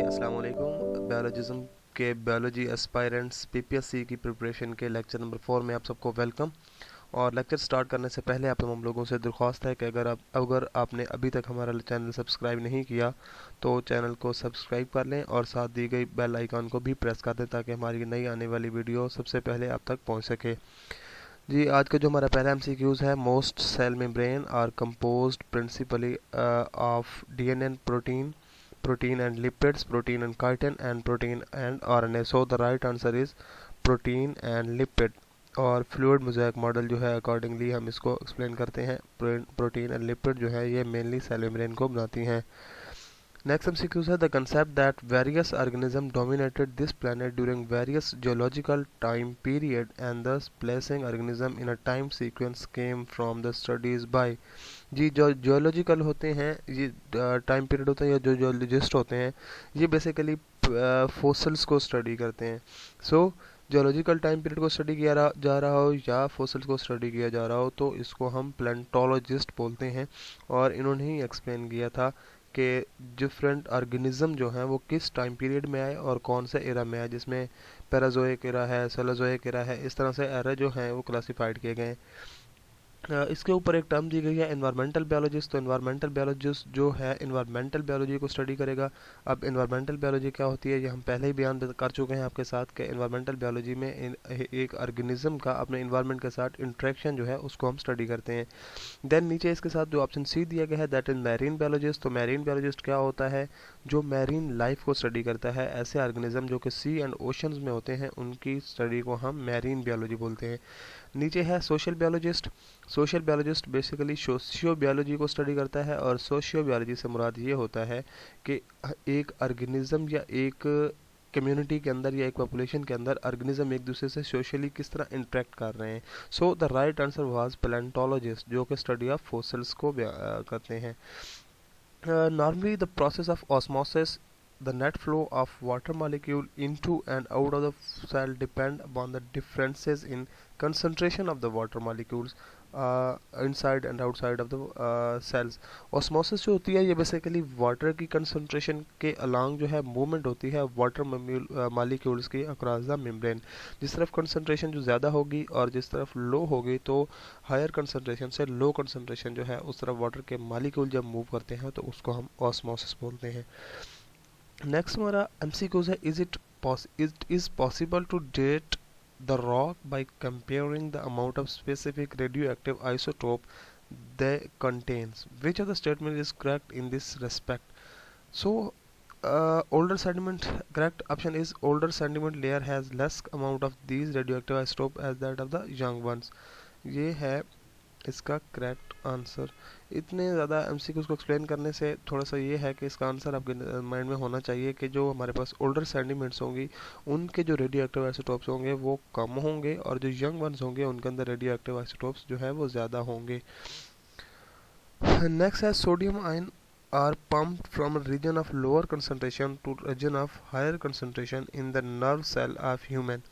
अस्सलाम वालेकुम। बायोलॉजिज़म के बायोलॉजी एस्पायरेंट्स पीपीएससी की प्रिपरेशन के लेक्चर नंबर 4 में आप सबको वेलकम। और लेक्चर स्टार्ट करने से पहले आप तमाम लोगों से दरख्वास्त है कि अगर आपने अभी तक हमारा चैनल सब्सक्राइब नहीं किया तो चैनल को सब्सक्राइब कर लें और साथ दी गई बेल आइकन को भी प्रेस कर दें ताकि हमारी नई आने वाली वीडियो सबसे पहले आप तक पहुंच सके। जी, आज का जो हमारा पहला एमसीक्यूज़ है, most cell membrane are composed principally of DNA protein, protein and lipids, protein and chitin, and protein and RNA. So the right answer is protein and lipid. और फ्लूइड मोज़ेक मॉडल जो है accordingly हम इसको explain करते हैं। Protein and lipid जो है ये मेनली सेल मेम्ब्रेन को बनाती हैं। नेक्स्ट एमसीक्यूज है the concept that various organism dominated this planet during various geological time period and thus placing organism in a time sequence came from the studies by. जी, जो geological होते हैं ये time period होता है या जो जियोलॉजिस्ट होते हैं ये बेसिकली फोसिल्स को स्टडी करते हैं। सो जियोलॉजिकल टाइम पीरियड को स्टडी किया जा रहा हो या फोसिल्स को स्टडी किया जा रहा हो तो इसको हम प्लेंटोलॉजिस्ट बोलते हैं। और इन्होंने ही एक्सप्लेन किया था कि डिफरेंट ऑर्गेनिज्म जो हैं वो किस टाइम पीरियड में आए और कौन से एरा में आए, जिसमें पैराजोइक एरा है, सेलोजोइक एरा है, इस तरह से एरा जो हैं वो क्लासिफाइड किए गए हैं। इसके ऊपर एक टर्म दी गई है एनवायरमेंटल बायोलॉजिस्ट। तो एनवायरमेंटल बायोलॉजिस्ट जो है एनवायरमेंटल बायोलॉजी को स्टडी करेगा। अब एनवायरमेंटल बायोलॉजी क्या होती है ये हम पहले ही बयान कर चुके हैं आपके साथ कि एनवायरमेंटल बायोलॉजी में एक ऑर्गेनिज्म का अपने इन्वायरमेंट के साथ इंट्रैक्शन जो है उसको हम स्टडी करते हैं। देन नीचे इसके साथ जो ऑप्शन सी दिया गया है दैट इज मैरीन बायोलॉजिस्ट। तो मैरीन बायोलॉजिस्ट क्या होता है? जो मैरीन लाइफ को स्टडी करता है, ऐसे ऑर्गेनिज्म जो कि सी एंड ओशंस में होते हैं उनकी स्टडी को हम मैरीन बायोलॉजी बोलते हैं। नीचे है social biologist. Social biologist basically socio biology को स्टडी करता है और सोशियो बायोलॉजी से मुराद ये होता है कि एक ऑर्गेनिज्म या एक कम्युनिटी के अंदर या एक पॉपुलेशन के अंदर ऑर्गेनिज्म एक दूसरे से सोशली किस तरह इंटरेक्ट कर रहे हैं। So the right answer was palaeontologist जो कि स्टडी ऑफ फॉसिल्स को करते हैं। Normally the process of osmosis, the net flow of water molecule into and out of the cell depend upon the differences in concentration of the water molecules inside and outside of the cells. osmosis जो होती है ये basically water की concentration के along जो है movement होती है वाटर मॉलिक्यूल्स की अक्रॉस द मेम्ब्रेन। जिस तरफ कंसंट्रेशन जो ज़्यादा होगी और जिस तरफ लो होगी तो हायर कंसंट्रेशन से लो कंसंट्रेशन जो है उस तरफ वाटर के मॉलिक्यूल जब मूव करते हैं तो उसको हम ऑस्मोसिस बोलते हैं। नेक्स्ट हमारा एमसीक्यूज है it is possible to date the rock by comparing the amount of specific radioactive isotope they contains, which of the statement is correct in this respect? So older sediment, correct option is older sediment layer has less amount of these radioactive isotope as that of the young ones। ये है इसका correct answer. इतने ज़्यादा MCQs को explain करने से थोड़ा सा ये है कि इसका आंसर आपके माइंड में होना चाहिए कि जो हमारे पास ओल्डर सेडिमेंट्स होंगी उनके जो रेडियो एक्टिव आइसोटोप्स होंगे वो कम होंगे और जो यंग वंस होंगे उनके अंदर रेडियो एक्टिव आइसोटोप्स जो है वो ज़्यादा होंगे। नेक्स्ट है sodium ion are pumped from a region of lower concentration to region of higher concentration in the nerve cell of human.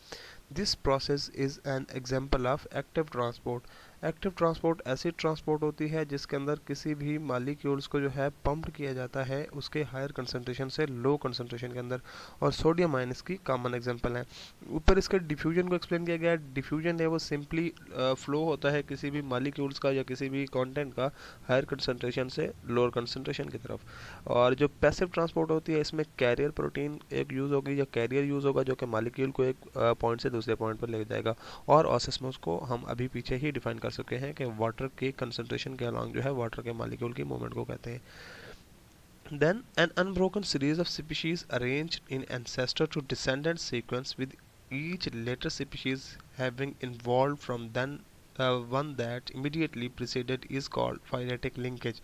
This process is an example of active transport। Active transport ऐसी transport होती है जिसके अंदर किसी भी molecules को जो है पंप्ड किया जाता है उसके हायर कंसंट्रेशन से लो कंसंट्रेशन के अंदर, और सोडियम आयन इसकी कॉमन एग्जांपल है। ऊपर इसके डिफ्यूजन को एक्सप्लेन किया गया है। डिफ्यूजन है वो सिंपली फ्लो होता है किसी भी मॉलिक्यूल्स का या किसी भी कंटेंट का हायर कंसंट्रेशन से लोअर कंसंट्रेशन की तरफ। और जो पैसिव ट्रांसपोर्ट होती है इसमें कैरियर प्रोटीन एक यूज़ होगी या कैरियर यूज़ होगा जो कि मॉलिक्यूल को एक पॉइंट से दूसरे पॉइंट पर ले जाएगा। और ऑस्मोसिस को हम अभी पीछे ही डिफाइन कर चुके हैं कि वाटर के कंसंट्रेशन के अलॉन्ग जो है वाटर के मॉलिक्यूल की मूवमेंट को कहते हैं। Then an unbroken series of species arranged in ancestor to descendant sequence with each later species having evolved from then one that immediately preceded is called phyletic linkage,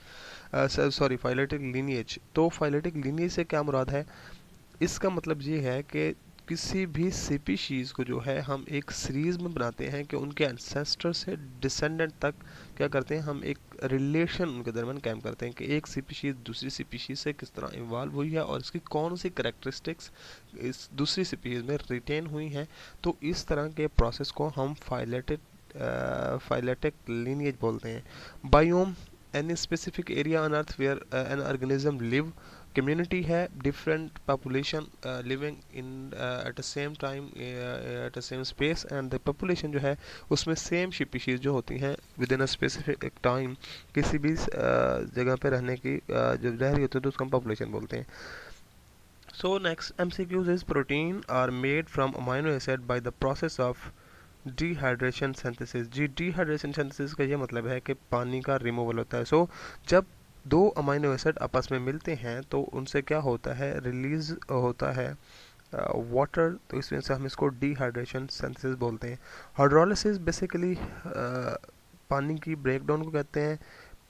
phyletic lineage। तो phyletic lineage से क्या मुराद है? इसका मतलब ये है कि किसी भी स्पीशीज़ को जो है हम एक सीरीज़ में बनाते हैं कि उनके एंसेस्टर से डिसेंडेंट तक क्या करते हैं, हम एक रिलेशन उनके दरमियान कायम करते हैं कि एक स्पीशीज़ दूसरी स्पीशीज़ से किस तरह इवॉल्व हुई है और इसकी कौन सी करैक्टरिस्टिक्स इस दूसरी स्पीशीज़ में रिटेन हुई हैं। तो इस तरह के प्रोसेस को हम phyletic lineage बोलते हैं। Biome any specific area on earth where an organism live community है, different population living in at the same time at the same space, and the population जो है उसमें सेम स्पीशीज जो होती हैं within a specific time किसी भी जगह पे रहने की जो रह रही होती है तो उसको हम पॉपुलेशन बोलते हैं. So next MCQs is protein are made from amino acid by the process of dehydration synthesis. जी, डिहाइड्रेशन सिंथेसिस का ये मतलब है कि पानी का रिमूवल होता है. सो जब दो अमीनो एसिड आपस में मिलते हैं तो उनसे क्या होता है, रिलीज होता है वाटर, तो इस वजह से हम इसको डिहाइड्रेशन सिंथेसिस बोलते हैं. हाइड्रोलिसिस बेसिकली पानी की ब्रेकडाउन को कहते हैं.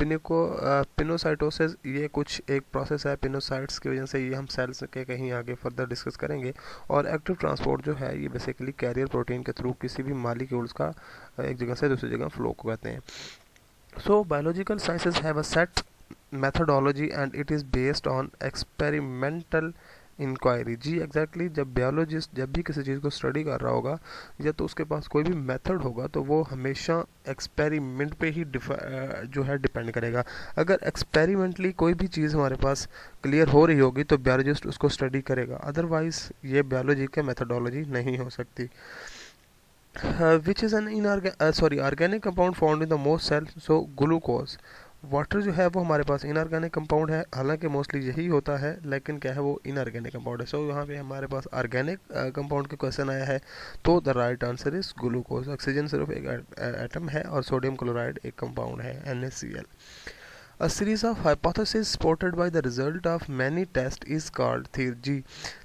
पिनोसाइटोसिस ये कुछ एक प्रोसेस है, पिनोसाइट्स की वजह से, ये हम सेल्स के कहीं आगे फर्दर डिस्कस करेंगे. और एक्टिव ट्रांसपोर्ट जो है ये बेसिकली कैरियर प्रोटीन के थ्रू किसी भी मालिक्यूल्स का एक जगह से दूसरी जगह फ्लो को कहते हैं. So biological sciences have a set methodology and it is based on experimental inquiry. जी एग्जैक्टली, जब बायोलॉजिस्ट जब भी किसी चीज़ को स्टडी कर रहा होगा या तो उसके पास कोई भी मेथड होगा तो वो हमेशा एक्सपेरिमेंट पे ही जो है डिपेंड करेगा. अगर एक्सपेरिमेंटली कोई भी चीज़ हमारे पास क्लियर हो रही होगी तो बायोलॉजिस्ट उसको स्टडी करेगा, अदरवाइज ये बायोलॉजी के मेथडोलॉजी नहीं हो सकती. Which is an organic compound found in the most cell. So glucose, water जो है वो हमारे पास इनऑर्गेनिक कंपाउंड है, हालांकि मोस्टली यही होता है, लेकिन क्या है वो इनऑर्गेनिक कंपाउंड है. सो यहाँ पे हमारे पास ऑर्गेनिक कंपाउंड का क्वेश्चन आया है तो the right answer is glucose. Oxygen सिर्फ एक एटम है और सोडियम क्लोराइड एक कंपाउंड है, NaCl. A series of hypotheses supported by the result of many tests is called theory.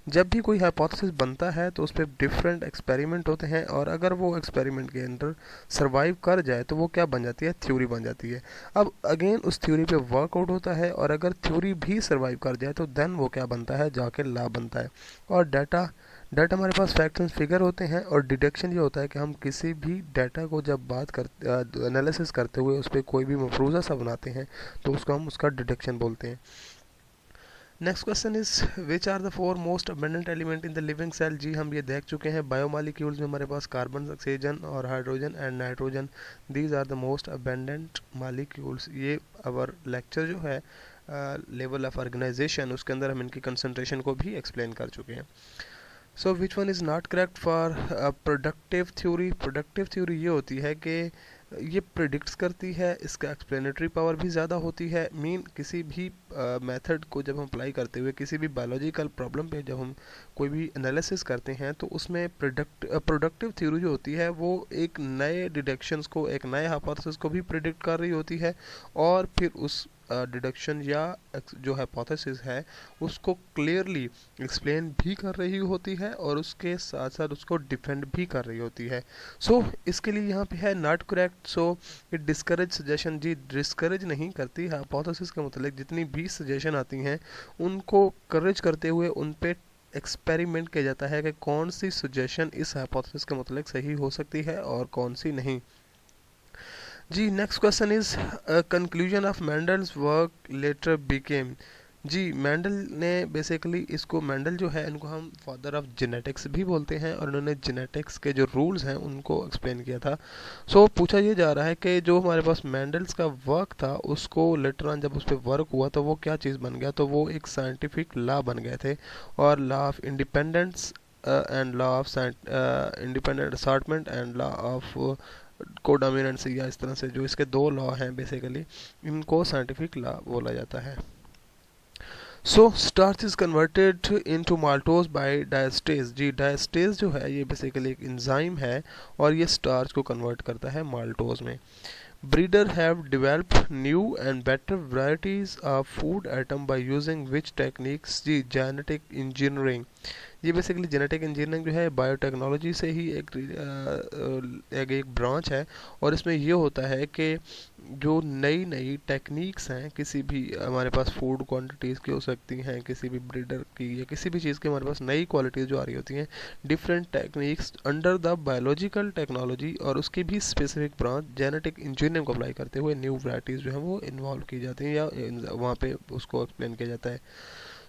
जब भी कोई hypothesis बनता है तो उस पर डिफरेंट एक्सपेरिमेंट होते हैं और अगर वो एक्सपेरिमेंट के अंदर सर्वाइव कर जाए तो वो क्या बन जाती है, थ्योरी बन जाती है. अब अगेन उस थ्योरी पे वर्कआउट होता है और अगर थ्योरी भी सर्वाइव कर जाए तो देन वो क्या बनता है, जाके लॉ बनता है. और डाटा हमारे पास फैक्ट्स एंड फिगर होते हैं. और डिडक्शन ये होता है कि हम किसी भी डाटा को जब बात करते एनालिसिस करते हुए उस पर कोई भी मफरूज़ा सा बनाते हैं तो उसको हम उसका डिडक्शन बोलते हैं. Next question is which are the 4 most abundant element in the living cell. जी हम ये देख चुके हैं, बायोमॉलिक्यूल्स में हमारे पास कार्बन, ऑक्सीजन और hydrogen and nitrogen, these are the most abundant molecules. ये अवर लेक्चर जो है लेवल ऑफ ऑर्गेनाइजेशन उसके अंदर हम इनकी कंसंट्रेशन को भी एक्सप्लेन कर चुके हैं. So which one is not correct for productive theory. Productive theory ये होती है कि ये प्रिडिक्ट्स करती है, इसका एक्सप्लेनेटरी पावर भी ज़्यादा होती है. मीन किसी भी मेथड को जब हम अप्लाई करते हुए किसी भी बायोलॉजिकल प्रॉब्लम पे जब हम कोई भी एनालिसिस करते हैं तो उसमें प्रोडक्टिव थ्योरी जो होती है वो एक नए डिडक्शंस को, एक नए हाइपोथेसिस को भी प्रिडिक्ट कर रही होती है और फिर उस डिडक्शन या जो हाइपोथेसिस है उसको क्लियरली एक्सप्लेन भी कर रही होती है और उसके साथ साथ उसको डिफेंड भी कर रही होती है. सो इसके लिए यहाँ पे है not correct. So it discourage suggestion. जी डिस्करेज नहीं करती, हाइपोथेसिस के मतलब जितनी भी सजेशन आती हैं उनको करेज करते हुए उन पे एक्सपेरिमेंट किया जाता है कि कौन सी सजेशन इस हाइपोथेसिस के मतलब सही हो सकती है और कौन सी नहीं. जी next question is conclusion of Mendel's work later became. जी मैंडल ने बेसिकली इसको, मैंडल जो है इनको हम फादर ऑफ जेनेटिक्स भी बोलते हैं और उन्होंने जेनेटिक्स के जो रूल्स हैं उनको एक्सप्लेन किया था. सो पूछा ये जा रहा है कि जो हमारे पास मैंडल्स का वर्क था उसको लेटर ऑन जब उस पर वर्क हुआ तो वो क्या चीज़ बन गया, तो वो एक साइंटिफिक लॉ बन गए थे. और law of independence and law of independent assortment and law of codominance, या इस तरह से जो इसके दो लॉ हैं बेसिकली इनको साइंटिफिक लॉ बोला जाता है. So starch is converted into maltose by diastase. जी डायस्टेज जो है ये बेसिकली एक एंजाइम है और ये स्टार्च को कन्वर्ट करता है माल्टोज में. Breeder have developed new and better varieties of food item by using which techniques. जी जेनेटिक इंजीनियरिंग. ये बेसिकली जेनेटिक इंजीनियरिंग जो है बायोटेक्नोलॉजी से ही एक ब्रांच है और इसमें ये होता है कि जो नई टेक्निक्स हैं किसी भी हमारे पास फूड क्वांटिटीज़ की हो सकती हैं, किसी भी ब्रीडर की या किसी भी चीज़ की हमारे पास नई क्वालिटीज़ जो आ रही होती हैं, different techniques under the biological technology और उसकी भी स्पेसिफिक ब्रांच जेनेटिक इंजीनियरिंग को अप्लाई करते हुए न्यू वैराइटीज़ जो है वो इन्वॉल्व की जाती हैं या वहाँ पे उसको एक्सप्लेन किया जाता है.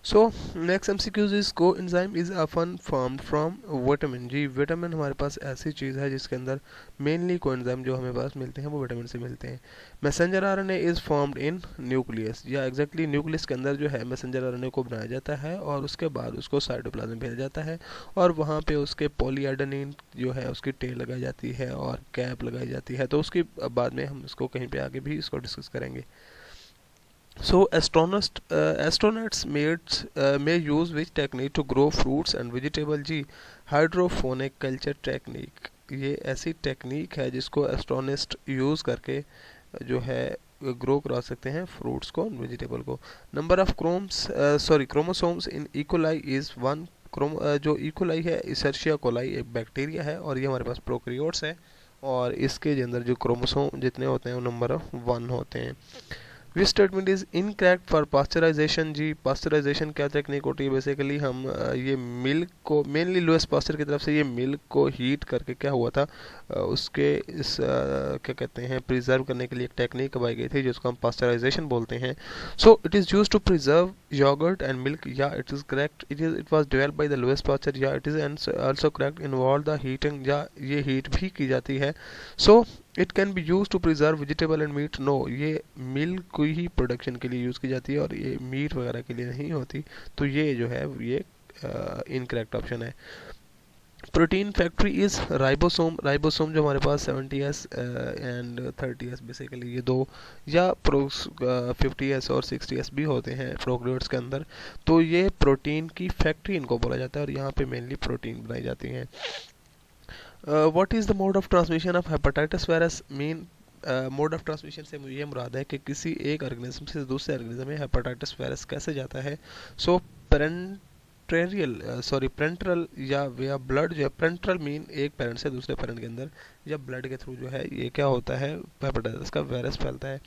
So next MCQs is coenzyme is often formed from vitamin. जी विटामिन हमारे पास ऐसी चीज़ है जिसके अंदर मेनली कोएंजाइम जो हमें पास मिलते हैं वो विटामिन से मिलते हैं। Messenger RNA is formed in nucleus, या एग्जैक्टली न्यूक्लियस के अंदर जो है मैसेंजर आरएनए को बनाया जाता है और उसके बाद उसको साइटोप्लाज्म में भेजा जाता है और वहाँ पे उसके पॉलीएडेनिन जो है उसकी टेल लगाई जाती है और कैप लगाई जाती है। तो उसके बाद में हम इसको कहीं पे आगे भी इसको डिस्कस करेंगे। So astronauts may use which technique to grow fruits and vegetable? जी हाइड्रोफोनिक कल्चर टेक्निक, ये ऐसी टेक्निक है जिसको एस्ट्रोनॉस्ट यूज़ करके जो है ग्रो करा सकते हैं फ्रूट्स को वेजिटेबल को। Number of chromosomes in E coli is 1। जो इकोलाई है इसेर्शिया कोलाई एक बैक्टीरिया है और ये हमारे पास प्रोकैरियोट्स है और इसके अंदर जो क्रोमोसोम जितने होते हैं वो नंबर ऑफ 1 होते हैं। Which statement is incorrect for pasteurization? जी पास्चराइजेशन क्या टेक्निक होती है? बेसिकली हम ये मिल्क को मेनली लुईस पास्चर की तरफ से ये मिल्क को हीट करके क्या हुआ था उसके क्या कहते हैं प्रिजर्व करने के लिए एक टेक्निक बनाई गई थी जिसको हम पास्चराइजेशन बोलते हैं। So it is use to preserve yogurt and milk, या it is correct, it was developed by the Louis Pasteur, या it is also correct involve the heating, या ये हीट भी की जाती है। So it can be use to preserve vegetable and meat, no, ये milk को ही प्रोडक्शन के लिए यूज़ की जाती है और ये मीट वगैरह के लिए नहीं होती। तो ये जो है ये इनकरेक्ट ऑप्शन है। Protein factory is ribosome, ribosome जो हमारे पास 70s एंड 30s बेसिकली ये दो, या 50s और 60s भी होते हैं प्रोकैरियोट्स के अंदर। तो ये प्रोटीन की फैक्ट्री इनको बोला जाता है और यहाँ पे मेनली प्रोटीन बनाई जाती हैं। What is the mode of transmission of hepatitis virus? Mean mode of transmission से ये मुराद है कि किसी एक ऑर्गेनिज्म से दूसरे ऑर्गेनिज्म में हेपेटाइटिस वायरस कैसे जाता है। सो पेरेंटरल या ब्लड जो है, पेरेंटरल मीन एक पेरेंट से दूसरे पेरेंट के अंदर या ब्लड के थ्रू जो है ये क्या होता है हेपेटाइटिस का वायरस फैलता है।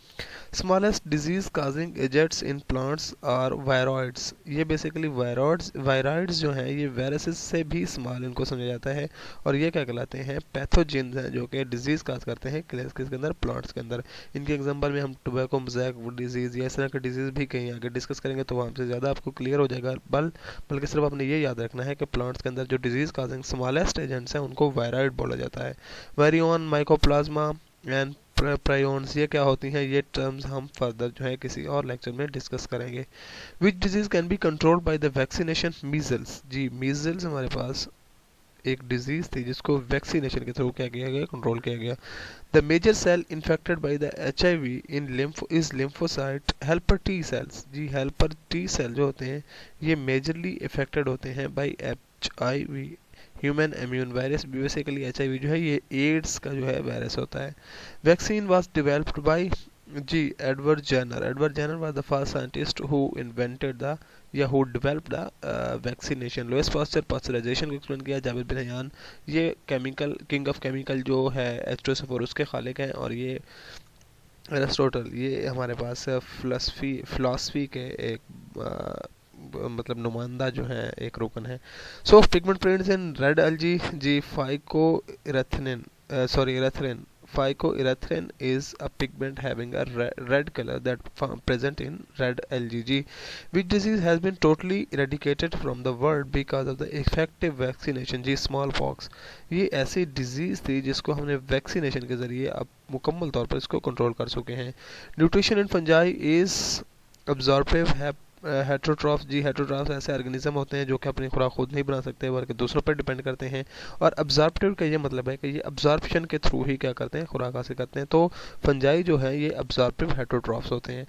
Smallest disease causing agents in plants और वायरॉइड्स, ये बेसिकली वायरॉइड्स जो हैं ये वायरसेस से भी स्मॉल इनको समझा जाता है और ये क्या कहलाते हैं पैथोजेंस हैं जो कि डिजीज काज करते हैं किसके अंदर प्लांट्स के अंदर। इनके एग्जांपल में हम टोबैको मोज़ेक डिजीज या इस तरह के डिजीज भी कहीं आगे डिस्कस करेंगे तो वहाँ से ज़्यादा आपको क्लियर हो जाएगा। बल्कि सिर्फ आपने ये याद रखना है कि प्लांट्स के अंदर जो डिजीज काजिंग स्मॉलेस्ट एजेंट्स हैं उनको वायरॉइड बोला जाता है। वेरियोन, माइकोप्लाज्मा एंड प्रायोन्स, ये क्या होती हैं, ये टर्म्स हम फर्दर जो है किसी और लेक्चर में डिस्कस करेंगे। Which disease can be controlled by the vaccination? Measles, जी मीजल्स हमारे पास एक डिजीज थी जिसको वैक्सीनेशन के थ्रू क्या किया गया, कंट्रोल किया गया। The major cell infected by the HIV in lymphocyte helper T cells, जी हेल्पर T सेल जो होते हैं ये मेजरली इफेक्टेड होते हैं by HIV human immune virus. Basically HIV जो है ये एड्स का जो है वायरस होता है। वैक्सीन वाज डेवलप्ड बाय जी Edward Jenner was the first scientist who invented the या who developed the vaccination. Louis Pasteur pasteurisation को एक्सप्लेन किया। जावेद बिन हयान ये केमिकल किंग ऑफ केमिकल जो है एस्ट्रोसोफोरस के खालिक हैं और ये एरिस्टोटल ये हमारे पास फिलॉसफी के एक मतलब नुमाइंदा जो है एक रुकन है। So pigment present in red algae, जी phycoerythrin Phycoerythrin is a pigment having a red color that present in red algae, which disease has been totally eradicated from the world because of the effective vaccination, जी smallpox। ये ऐसी disease थी जिसको हमने vaccination के जरिए अब मुकम्मल तौर पर इसको कंट्रोल कर चुके हैं। न्यूट्रिशन इन फंजाई इज अब्जॉर्बिव है हेट्रोट्रॉफ, जी हेट्रोट्रॉफ ऐसे ऑर्गेनिज्म होते हैं जो कि अपनी खुराक खुद नहीं बना सकते बल्कि दूसरों पर डिपेंड करते हैं। और अब्जॉर्प्टिव का ये मतलब है कि ये अब्जॉर्प्शन के थ्रू ही क्या करते हैं खुराक हासिल करते हैं। तो फंजाई जो है ये अब्जॉर्प्टिव हेट्रोट्रॉफ्स होते हैं।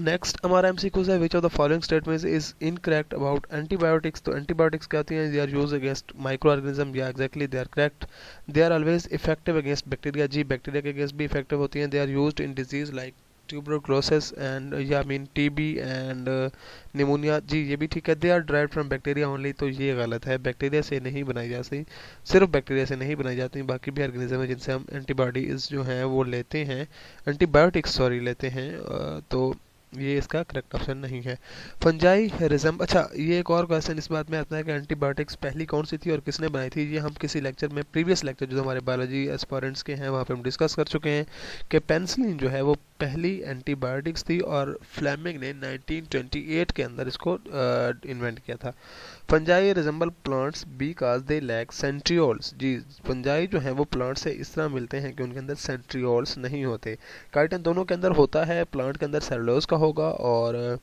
नेक्स्ट हमारा एमसीक्यूज है which of the following statements is incorrect about antibiotics. तो एंटीबायोटिक्स क्या होती हैं, they are use against micro organism, या exactly they are correct. They are always effective against bacteria, जी बैक्टीरिया के अगेंस्ट भी इफेक्टिव होती हैं। They are used in disease like tuberculosis and या मीन TB एंड निमोनिया, जी ये भी ठीक है। They are derived from bacteria only, तो ये गलत है, बैक्टीरिया से नहीं बनाई जाती, सिर्फ बैक्टीरिया से नहीं बनाई जाती, बाकी भी ऑर्गेनिज्म है जिनसे हम एंटीबॉडीज जो हैं वो लेते हैं, एंटीबायोटिक्स लेते हैं। तो ये इसका करेक्ट ऑप्शन नहीं है। फंजाई रिजम, अच्छा ये एक और क्वेश्चन इस बात में आता है कि एंटीबायोटिक्स पहली कौन सी थी और किसने बनाई थी। ये हम किसी लेक्चर में प्रीवियस लेक्चर जो हमारे बायोलॉजी एस्पिरेंट्स के हैं वहाँ पे हम डिस्कस कर चुके हैं कि पेनिसिलिन जो है वो पहली एंटीबायोटिक्स थी और फ्लेमिंग ने 1928 के अंदर इसको इन्वेंट किया था। Fungi resemble plants because they lack centrioles. जी, फंजाई जो है वो प्लांट से इस तरह मिलते हैं कि उनके अंदर सेंट्रियोल्स नहीं होते। काइटन दोनों के अंदर होता है, प्लांट के अंदर सेलुलोज का होगा और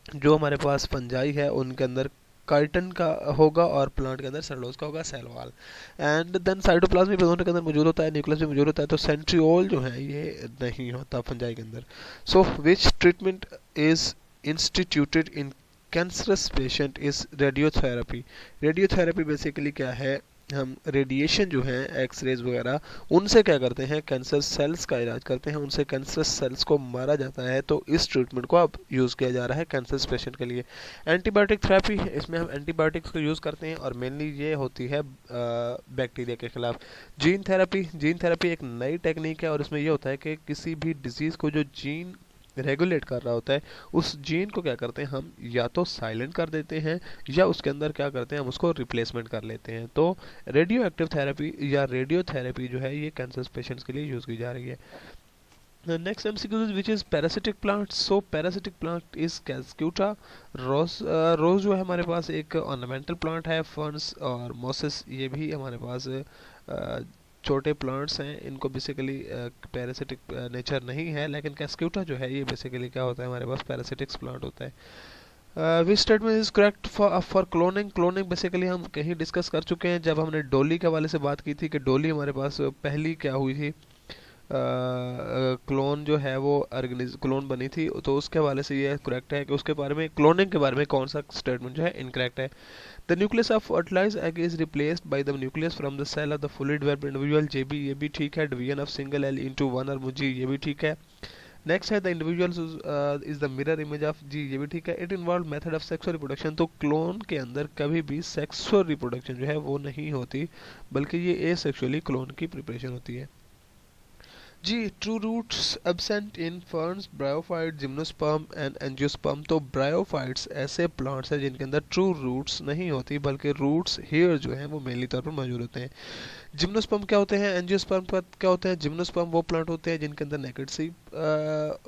जो हमारे पास फंजाई है उनके अंदर काइटन का होगा और प्लांट के अंदर सेलुलोज का होगा, cell wall. And then cytoplasm भी दोनों के अंदर मौजूद होता है, न्यूक्लियस भी मौजूद होता है, तो सेंट्रियोल जो है ये नहीं होता फंजाई के अंदर। So which treatment is instituted in cancerous patient is radiotherapy. Radiotherapy basically क्या है, हम रेडिएशन जो है एक्सरेज वगैरह उनसे क्या करते हैं, कैंसर सेल्स का इलाज करते हैं, उनसे कैंसर सेल्स को मारा जाता है। तो इस ट्रीटमेंट को अब यूज़ किया जा रहा है कैंसर पेशेंट के लिए। एंटीबायोटिक थेरेपी, इसमें हम एंटीबायोटिक्स को यूज़ करते हैं और मेनली ये होती है बैक्टीरिया के खिलाफ। जीन थेरेपी, जीन थेरेपी एक नई टेक्निक है और इसमें ये होता है कि किसी भी डिजीज़ को जो जीन रेगुलेट कर रहा होता है उस जीन को क्या करते हैं हम या तो साइलेंट कर देते हैं या उसके अंदर क्या करते हैं हम उसको रिप्लेसमेंट कर लेते हैं। तो रेडियो एक्टिव थेरेपी या रेडियोथेरेपी जो है ये कैंसर पेशेंट्स के लिए यूज़ की जा रही है। Next MCQ is which is parasitic plant. So parasitic plant is cuscuta rose. Rose जो है हमारे पास एक ऑर्नामेंटल प्लांट है। फर्न्स और मॉसेस ये भी हमारे पास छोटे प्लांट्स हैं, इनको बेसिकली पैरासिटिक नेचर नहीं है, लेकिन कैस्क्यूटा जो है ये बेसिकली क्या होता है हमारे पास पैरासिटिक्स प्लांट होता है। विच statement is correct for cloning. Cloning basically हम कहीं डिस्कस कर चुके हैं जब हमने डोली के हवाले से बात की थी कि डोली हमारे पास पहली क्या हुई थी, क्लोन जो है वो क्लोन बनी थी, तो उसके हवाले से ये करेक्ट है कि उसके बारे में क्लोनिंग के बारे में कौन सा स्टेटमेंट जो है इनकरेक्ट है। The nucleus of fertilize egg is replaced by the nucleus from the cell of the fully developed individual. जे बी, ये भी ठीक है। Division of single cell into one और मुझे ये भी ठीक है। नेक्स्ट है the individual is the mirror image of. जी, ये भी ठीक है। It involve method of sexual reproduction. तो क्लोन के अंदर कभी भी सेक्सुअल रिप्रोडक्शन जो है वो नहीं होती, बल्कि ये एसेक्सुअली क्लोन की प्रिपरेशन होती है। जी, true roots absent in ferns, bryophyte, gymnosperm and angiosperm. तो ब्रायोफाइट्स ऐसे प्लांट्स हैं जिनके अंदर ट्रू रूट्स नहीं होती, बल्कि रूट्स हेयर जो हैं वो मेनली तौर पर मौजूद होते हैं। जिम्नोस्पर्म क्या होते हैं, एंजियोस्पर्म क्या होते हैं। जिम्नोस्पर्म वो प्लांट होते हैं जिनके अंदर नेकेड सीड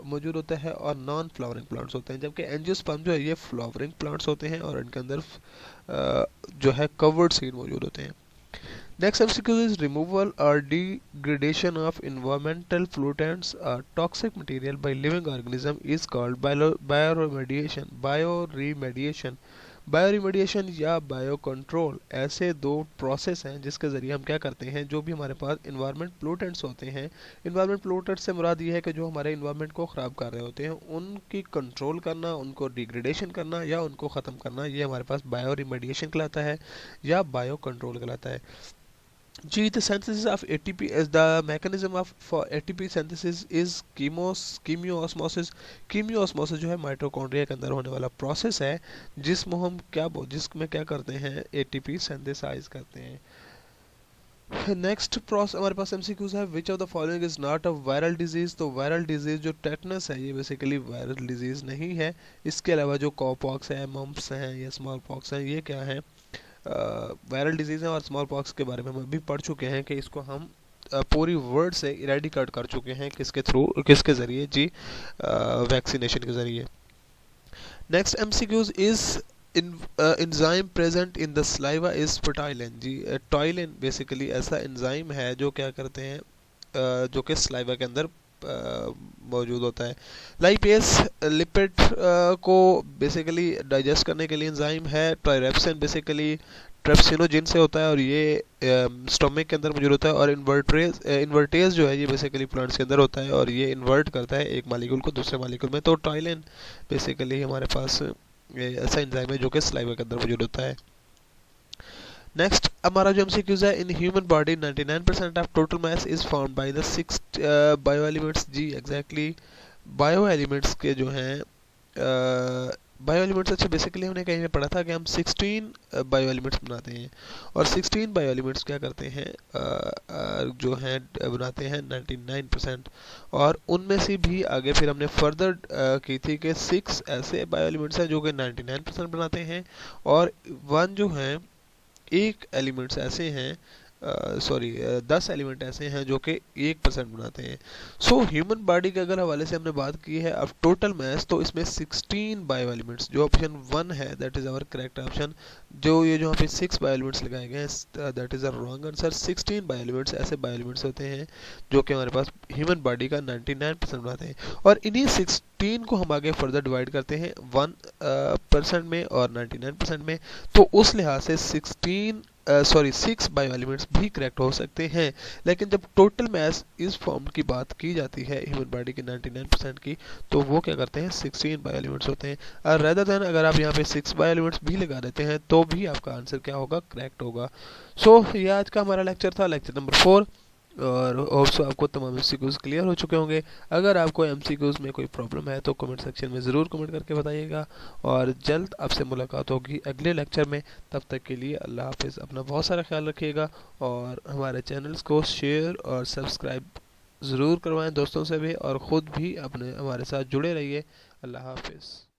मौजूद होता है और नॉन फ्लावरिंग प्लांट्स होते हैं, जबकि एंजियोस्पर्म जो है ये फ्लावरिंग प्लांट्स होते हैं और इनके अंदर जो है कवर्ड सीड मौजूद होते हैं। Next MCQ is removal or degradation of environmental pollutants or toxic material by living organism is called bioremediation. Bioremediation, बायोरिमेडिएशन या बायो कंट्रोल ऐसे दो प्रोसेस हैं जिसके ज़रिए हम क्या करते हैं, जो भी हमारे पास इन्वायरमेंट पोल्यूटेंट्स होते हैं, इन्वायरमेंट पोल्यूटेंट्स से मुराद ये है कि जो हमारे इन्वायरमेंट को ख़राब कर रहे होते हैं उनकी कंट्रोल करना, उनको डिग्रेडेशन करना या उनको ख़त्म करना, ये हमारे पास बायोरिमेडिएशन कहलाता है या बायो कंट्रोल कहलाता है। G, the synthesis of ATP is the mechanism of for ATP synthesis is chemiosmosis. Chemiosmosis जो है माइटोकॉन्ड्रिया के अंदर होने वाला प्रोसेस है जिसमें क्या करते हैं ATP सिंथेसाइज करते हैं। नेक्स्ट प्रोसेस हमारे पास एमसीक्यूज है। Which of the following is not a viral disease. तो वायरल डिजीज जो टेटनस है ये बेसिकली वायरल डिजीज नहीं है। इसके अलावा जो कॉपॉक्स है, मम्प्स हैं या स्मॉल पॉक्स हैं, ये क्या है, वायरल डिजीज़ हैं। और स्मॉल पॉक्स के बारे में हम अभी पढ़ चुके हैं कि इसको हम पूरी वर्ल्ड से इरेडिकेट कर चुके हैं, किसके ज़रिए जी, वैक्सीनेशन के ज़रिए। Next MCQs is enzyme present in the saliva is ptyalin. जी, टॉइलिन बेसिकली ऐसा एंजाइम है जो क्या करते हैं, जो कि सलाइवा के अंदर मौजूद होता है। लाइपेज लिपिड को बेसिकली डाइजेस्ट करने के लिए एंजाइम है। ट्राइरेप्सिन बेसिकली ट्रेप्सिनोजिन से होता है और ये स्टोमक के अंदर मौजूद होता है। और इन्वर्टेज जो है ये बेसिकली प्लांट्स के अंदर होता है और ये इन्वर्ट करता है एक मालिक्यूल को दूसरे मालिक्यूल में। तो टॉइलिन बेसिकली हमारे पास ऐसा एंजाइम है जो कि सलाइवा के अंदर मौजूद होता है। नेक्स्ट हमारा जो एमसीक्यूज है, in human body 99% of total mass is formed by the 6 bio elements. जी एग्जैक्टली, बायो एलिमेंट्स के जो हैं बायो एलिमेंट्स, अच्छा बेसिकली हमने कहीं में पढ़ा था कि हम 16 बायो एलिमेंट्स बनाते हैं और 16 बायो एलिमेंट्स क्या करते हैं, जो हैं बनाते हैं 99%। और उनमें से भी आगे फिर हमने फर्दर की थी कि 6 ऐसे बायो एलिमेंट्स हैं जो कि 99% बनाते हैं और 1 जो हैं एक एलिमेंट्स ऐसे हैं सॉरी 10 एलिमेंट ऐसे हैं जो कि 1% बनाते हैं। सो ह्यूमन बॉडी के अगर हवाले से हमने बात की है अब टोटल मास, तो इसमें 16 बायो एलिमेंट्स, जो ऑप्शन 1 है that is our correct option. जो ये जो यहाँ पे 6 बायो एलिमेंट्स लगाए गए हैं that is a wrong answer. 16 bio elements ऐसे बायो एलिमेंट्स होते हैं जो कि हमारे पास ह्यूमन बॉडी का 99% बनाते हैं, और इन्हीं 16 को हम आगे फर्दर डिवाइड करते हैं 1% में और 99% में। तो उस लिहाज से 6 बायो एलिमेंट्स भी करेक्ट हो सकते हैं। लेकिन जब टोटल मास इस फॉर्म की बात की जाती है ह्यूमन बॉडी की 99% की, तो वो क्या करते हैं 16 बायो एलिमेंट्स होते हैं। और रेदर देन अगर आप यहाँ पे 6 बायो एलिमेंट्स भी लगा देते हैं तो भी आपका आंसर क्या होगा, करेक्ट होगा। सो ये आज का हमारा लेक्चर था, लेक्चर नंबर 4। और होप्स आपको तमाम एमसीक्यूज क्लियर हो चुके होंगे। अगर आपको एमसीक्यूज में कोई प्रॉब्लम है तो कमेंट सेक्शन में ज़रूर कमेंट करके बताइएगा, और जल्द आपसे मुलाकात होगी अगले लेक्चर में। तब तक के लिए अल्लाह हाफिज़, अपना बहुत सारा ख्याल रखिएगा, और हमारे चैनल्स को शेयर और सब्सक्राइब ज़रूर करवाएं दोस्तों से भी, और ख़ुद भी अपने हमारे साथ जुड़े रहिए। अल्लाह हाफिज़।